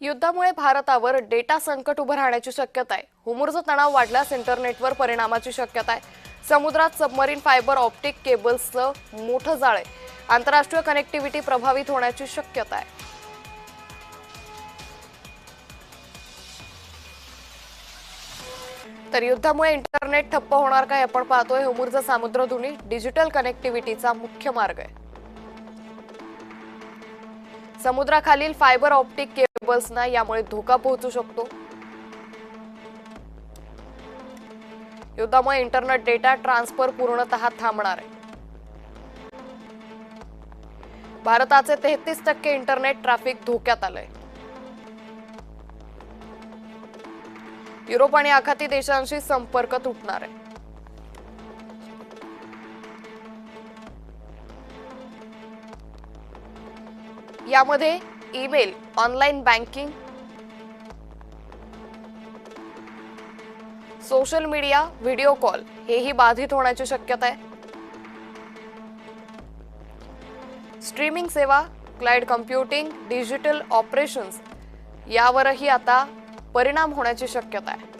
युद्धामुळे भारतावर डेटा संकट उभं राहण्याची शक्यता आहे। हुमुर्ज तणाव वाढल्यास इंटरनेटवर परिणामाची शक्यता आहे। समुद्रात सबमरीन फायबर ऑप्टिक केबल्सचं मोठं जाळ आहे। आंतरराष्ट्रीय कनेक्टिव्हिटी प्रभावित होण्याची शक्यता आहे। तर युद्धामुळे इंटरनेट ठप्प होणार का हे आपण पाहतोय। हुमुर्ज सामुद्रधुनी डिजिटल कनेक्टिव्हिटीचा मुख्य मार्ग आहे। समुद्राखालील फायबर ऑप्टिक केबल्सना यामुळे धोका पोहोचू शकतो। युद्धामुळे इंटरनेट डेटा ट्रान्सफर पूर्णतः थांबणार आहे। भारताचे 33% इंटरनेट ट्रॅफिक धोक्यात आलंय। युरोप आणि आखाती देशांशी संपर्क तुटणार आहे। यामध्ये email, online banking, social media, video call हेही बाधित होण्याची शक्यता आहे। स्ट्रीमिंग सेवा, क्लाउड कम्प्युटिंग, डिजिटल ऑपरेशन्स यावरही आता परिणाम होण्याची शक्यता आहे।